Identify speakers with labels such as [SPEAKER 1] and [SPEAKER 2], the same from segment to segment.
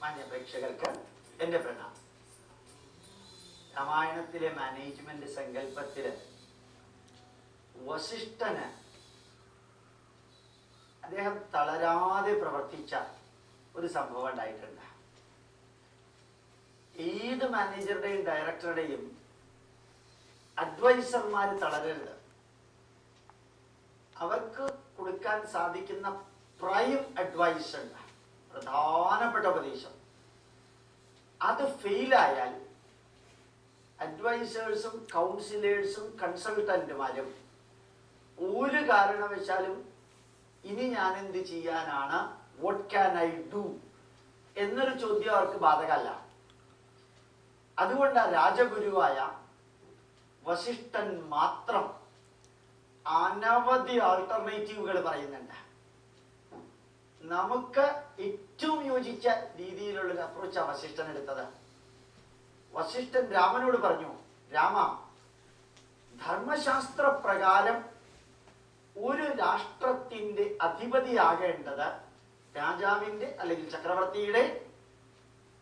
[SPEAKER 1] മാന്യ പ്രേക്ഷകർക്ക് എൻ്റെ പ്രണാമം. രാമായണത്തിലെ മാനേജ്മെന്റ് സങ്കല്പത്തില് വസിഷ്ഠന് അദ്ദേഹം തളരാതെ പ്രവർത്തിച്ച ഒരു സംഭവം ഉണ്ടായിട്ടുണ്ട്. ഏത് മാനേജറുടെയും ഡയറക്ടറുടെയും അഡ്വൈസർമാർ തളരരുത്. അവർക്ക് കൊടുക്കാൻ സാധിക്കുന്ന പ്രൈം അഡ്വൈസ് ഉണ്ട്, പ്രധാനപ്പെട്ട ഉപദേശം. അത് ഫെയിലായാൽ അഡ്വൈസേഴ്സും കൗൺസിലേഴ്സും കൺസൾട്ടന്റുമാരും ഒരു കാരണവശാലും ഇനി ഞാൻ എന്ത് ചെയ്യാനാണ്, വാട്ട് ക്യാൻ ഐ ഡു എന്നൊരു ചോദ്യം അവർക്ക് ബാധകമല്ല. അതുകൊണ്ട് രാജഗുരുവായ വസിഷ്ഠൻ മാത്രം അനവധി ആൾട്ടർനേറ്റീവുകൾ പറയുന്നുണ്ട്. നമുക്ക് ഏറ്റവും യോജിച്ച രീതിയിലുള്ളൊരു അപ്രോച്ചാണ് വസിഷ്ഠൻ എടുത്തത്. വസിഷ്ഠൻ രാമനോട് പറഞ്ഞു, രാമ, ധർമ്മശാസ്ത്ര പ്രകാരം ഒരു രാഷ്ട്രത്തിന്റെ അധിപതിയാകേണ്ടത് രാജാവിന്റെ അല്ലെങ്കിൽ ചക്രവർത്തിയുടെ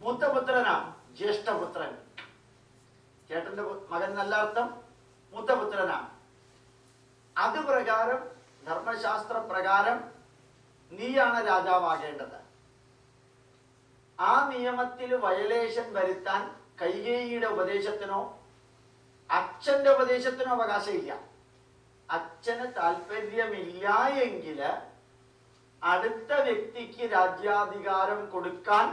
[SPEAKER 1] മൂത്തപുത്രനാണ്, ജ്യേഷ്ഠപുത്രൻ. ചേട്ടന്റെ മകൻ നല്ല അർത്ഥം മൂത്തപുത്രനാണ്. അത് പ്രകാരം ധർമ്മശാസ്ത്ര പ്രകാരം നീയാണ് രാജാവാകേണ്ടത്. ആ നിയമത്തിൽ വയലേഷൻ വരുത്താൻ കൈകേയിയുടെ ഉപദേശത്തിനോ അച്ഛന്റെ ഉപദേശത്തിനോ അവകാശമില്ല. അച്ഛന് താല്പര്യമില്ല എങ്കിൽ അടുത്ത വ്യക്തിക്ക് രാജ്യാധികാരം കൊടുക്കാൻ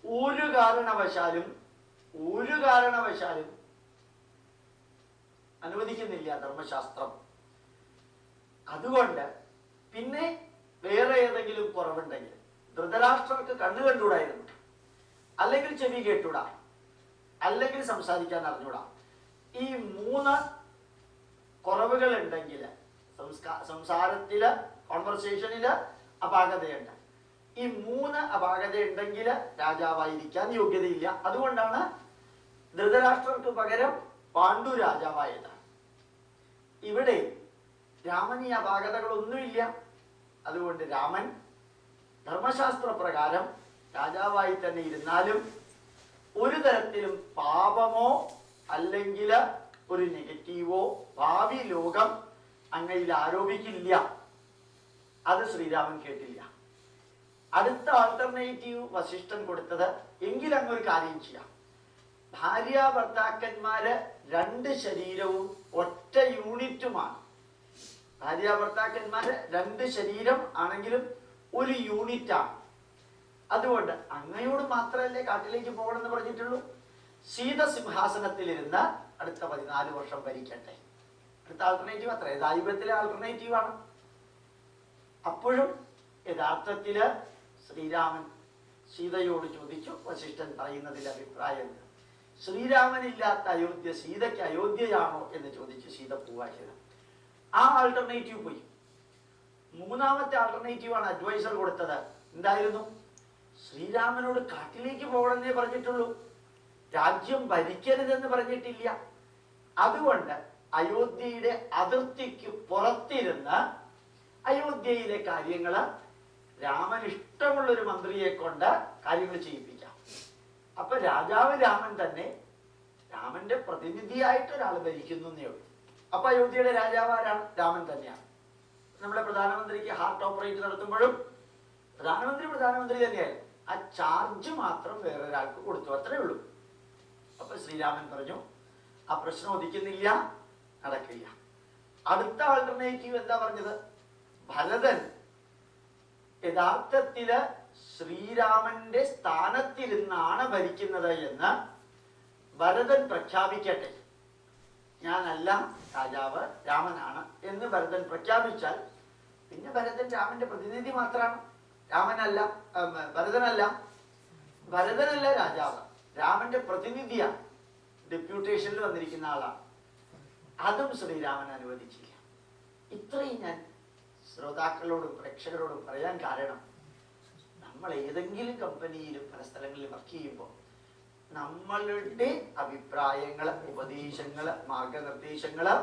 [SPEAKER 1] ഒരു കാരണവശാലും അനുവദിക്കുന്നില്ല ധർമ്മശാസ്ത്രം. അതുകൊണ്ട് പിന്നെ വേറെ ഏതെങ്കിലും കുറവുണ്ടെങ്കിൽ ധൃതരാഷ്ട്രർക്ക് കണ്ണു കണ്ടുകൂടായിരുന്നു, അല്ലെങ്കിൽ ചെവി കേട്ടൂടാ, അല്ലെങ്കിൽ സംസാരിക്കാൻ അറിഞ്ഞൂടാ. ഈ 3 കുറവുകൾ ഉണ്ടെങ്കിൽ സംസാരത്തില് കോൺവെർസേഷനില് അപാകതയുണ്ട്. ഈ 3 അപാകത ഉണ്ടെങ്കിൽ രാജാവായിരിക്കാൻ യോഗ്യതയില്ല. അതുകൊണ്ടാണ് ധൃതരാഷ്ട്രർക്ക് പകരം പാണ്ഡു രാജാവായത്. ഇവിടെ രാമൻ ഈ അപാകതകളൊന്നുമില്ല. അതുകൊണ്ട് രാമൻ ധർമ്മശാസ്ത്ര പ്രകാരം രാജാവായി തന്നെ ഇരുന്നാലും ഒരു തരത്തിലും പാപമോ അല്ലെങ്കിൽ ഒരു നെഗറ്റീവോ ഭാവി ലോകം അങ്ങയിൽ ആരോപിക്കില്ല. അത് ശ്രീരാമൻ കേട്ടില്ല. അടുത്ത ആൾട്ടർനേറ്റീവ് വസിഷ്ഠൻ കൊടുത്തത്, എങ്കിൽ അങ്ങൊരു കാര്യം ചെയ്യാം, ഭാര്യ ഭർത്താക്കന്മാര് 2 ശരീരവും ഒറ്റ യൂണിറ്റുമാണ്. ഭാര്യ ഭർത്താക്കന്മാര് 2 ശരീരം ആണെങ്കിലും ഒരു യൂണിറ്റാണ്. അതുകൊണ്ട് അങ്ങയോട് മാത്രമല്ലേ കാട്ടിലേക്ക് പോകണമെന്ന് പറഞ്ഞിട്ടുള്ളൂ. സീത സിംഹാസനത്തിലിരുന്ന് അടുത്ത 14 വർഷം ഭരിക്കട്ടെ. അടുത്ത ആൾട്ടർനേറ്റീവ് അത്ര ദൈവത്തിലെ ആൾട്ടർനേറ്റീവാണ്. അപ്പോഴും യഥാർത്ഥത്തില് ശ്രീരാമൻ സീതയോട് ചോദിച്ചു, വസിഷ്ഠൻ പറയുന്നതിൽ അഭിപ്രായം, ശ്രീരാമനില്ലാത്ത അയോധ്യ സീതയ്ക്ക് അയോധ്യയാണോ എന്ന് ചോദിച്ച് സീത പോവാക്കിയത്. ആ ആൾട്ടർനേറ്റീവ് പോയി. 3ാമത്തെ ആൾട്ടർനേറ്റീവാണ് അഡ്വൈസർ കൊടുത്തത്. എന്തായിരുന്നു? ശ്രീരാമനോട് കാട്ടിലേക്ക് പോകണമെന്നേ പറഞ്ഞിട്ടുള്ളൂ, രാജ്യം ഭരിക്കരുതെന്ന് പറഞ്ഞിട്ടില്ല. അതുകൊണ്ട് അയോധ്യയുടെ അതിർത്തിക്ക് പുറത്തിരുന്ന് അയോധ്യയിലെ കാര്യങ്ങള് രാമൻ ഇഷ്ടമുള്ളൊരു മന്ത്രിയെ കൊണ്ട് കാര്യങ്ങൾ ചെയ്യിപ്പിക്കാം. അപ്പൊ രാജാവ് രാമൻ തന്നെ, രാമന്റെ പ്രതിനിധിയായിട്ട് ഒരാൾ ഭരിക്കുന്നേ ഉള്ളൂ. അപ്പൊ അയോധ്യയുടെ രാജാവ് ആരാണ്? രാമൻ തന്നെയാണ്. നമ്മളെ പ്രധാനമന്ത്രിക്ക് ഹാർട്ട് ഓപ്പറേറ്റ് നടത്തുമ്പോഴും പ്രധാനമന്ത്രി തന്നെയായിരുന്നു. ആ ചാർജ് മാത്രം വേറൊരാൾക്ക് കൊടുത്തു, അത്രേ ഉള്ളൂ. അപ്പൊ ശ്രീരാമൻ പറഞ്ഞു, ആ പ്രശ്നം ഉദിക്കുന്നില്ല, നടക്കില്ല. അടുത്ത ആൾട്ടർനേറ്റീവ് എന്താ പറഞ്ഞത്? ഭരതൻ യഥാർത്ഥത്തില് ശ്രീരാമന്റെ സ്ഥാനത്തിരുന്നാണ് ഭരിക്കുന്നത് എന്ന് ഭരതൻ പ്രഖ്യാപിക്കട്ടെ. ഞാനല്ല രാജാവ്, രാമനാണ് എന്ന് ഭരതൻ പ്രഖ്യാപിച്ചാൽ പിന്നെ ഭരതൻ രാമന്റെ പ്രതിനിധി മാത്രമാണ്. ഭരതനല്ല രാജാവ്, രാമന്റെ പ്രതിനിധിയാണ്, ഡെപ്യൂട്ടേഷനിൽ വന്നിരിക്കുന്ന ആളാണ്. അതും ശ്രീരാമൻ അനുവദിച്ചില്ല. ഇത്രയും ഞാൻ ശ്രോതാക്കളോടും പ്രേക്ഷകരോടും പറയാൻ കാരണം, നമ്മൾ ഏതെങ്കിലും കമ്പനിയിലും പല സ്ഥലങ്ങളിലും വർക്ക് ചെയ്യുമ്പോൾ നമ്മളുടെ അഭിപ്രായങ്ങള്, ഉപദേശങ്ങള്, മാർഗനിർദ്ദേശങ്ങള്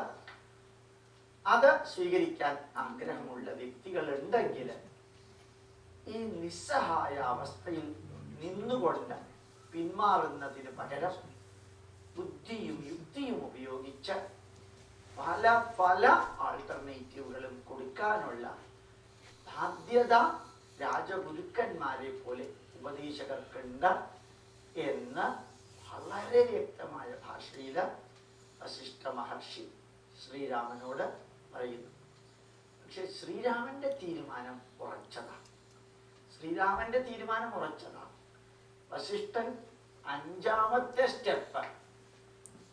[SPEAKER 1] അത് സ്വീകരിക്കാൻ ആഗ്രഹമുള്ള വ്യക്തികൾ ഉണ്ടെങ്കിൽ ഈ നിസ്സഹായ അവസ്ഥയിൽ നിന്നുകൊണ്ട് പിന്മാറുന്നതിന് പകരം ബുദ്ധിയും യുക്തിയും ഉപയോഗിച്ച് പല പല ആൾട്ടർനേറ്റീവുകളും കൊടുക്കാനുള്ള ബാധ്യത രാജഗുരുക്കന്മാരെ പോലെ ഉപദേശകർക്കുണ്ട് എന്ന് വളരെ വ്യക്തമായ ഭാഷയിൽ വസിഷ്ഠ മഹർഷി ശ്രീരാമനോട് പറയുന്നു. പക്ഷെ ശ്രീരാമന്റെ തീരുമാനം ഉറച്ചതാണ്. വസിഷ്ഠൻ 5ാമത്തെ സ്റ്റെപ്പ്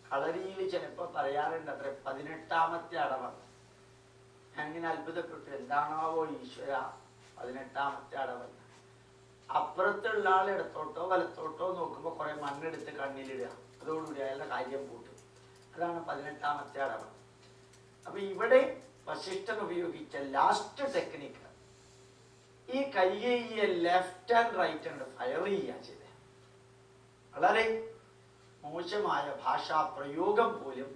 [SPEAKER 1] കളരിയിൽ ചിലപ്പോൾ പറയാറുണ്ട് അത്ര 18ാമത്തെ അടവ്. ഞാനിങ്ങനെ അത്ഭുതപ്പെട്ടു, എന്താണാവോ ഈശ്വര 18ാമത്തെ അടവ്. അപ്പുറത്തുള്ള ആൾ ഇടത്തോട്ടോ വലത്തോട്ടോ നോക്കുമ്പോൾ കുറെ മണ്ണെടുത്ത് കണ്ണിലിടുക, അതോടുകൂടി അയാളുടെ കാര്യം കൂട്ടും. അതാണ് 18ാമത്തെ അടവ്. അപ്പൊ ഇവിടെ വസിഷ്ഠൻ ഉപയോഗിച്ച ലാസ്റ്റ് ടെക്നിക്ക് ഈ കൈകേയിയെ left and right hand fire ചെയ്യുക ചെയ്തത്. വളരെ മോശമായ ഭാഷാ പ്രയോഗം പോലും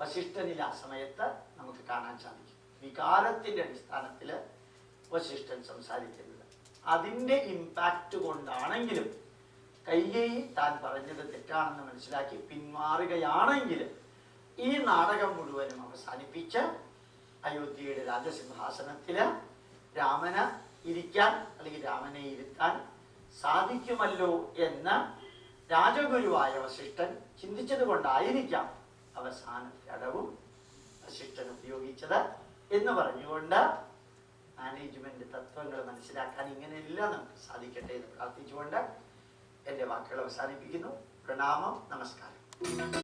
[SPEAKER 1] വസിഷ്ഠനിൽ ആ സമയത്ത് നമുക്ക് കാണാൻ സാധിക്കും. വികാരത്തിന്റെ അടിസ്ഥാനത്തിൽ വസിഷ്ഠൻ സംസാരിക്കുന്നത്. അതിൻ്റെ ഇമ്പാക്റ്റ് കൊണ്ടാണെങ്കിലും കൈകേയി താൻ പറഞ്ഞത് തെറ്റാണെന്ന് മനസ്സിലാക്കി പിന്മാറുകയാണെങ്കിൽ ഈ നാടകം മുഴുവനും അവസാനിപ്പിച്ച് അയോധ്യയുടെ രാജസിംഹാസനത്തിൽ രാമന് ഇരിക്കാൻ അല്ലെങ്കിൽ രാമനെ ഇരുത്താൻ സാധിക്കുമല്ലോ എന്ന് രാജഗുരുവായ വസിഷ്ഠൻ ചിന്തിച്ചത് കൊണ്ടായിരിക്കാം അവസാനത്തെ അടവും വസിഷ്ഠൻ ഉപയോഗിച്ചത് എന്ന് പറഞ്ഞുകൊണ്ട് മാനേജ്മെന്റ് തത്വങ്ങൾ മനസ്സിലാക്കാൻ ഇങ്ങനെയെല്ലാം നമുക്ക് സാധിക്കട്ടെ എന്ന് പ്രാർത്ഥിച്ചുകൊണ്ട് എൻ്റെ വാക്കുകൾ അവസാനിപ്പിക്കുന്നു. പ്രണാമം, നമസ്കാരം.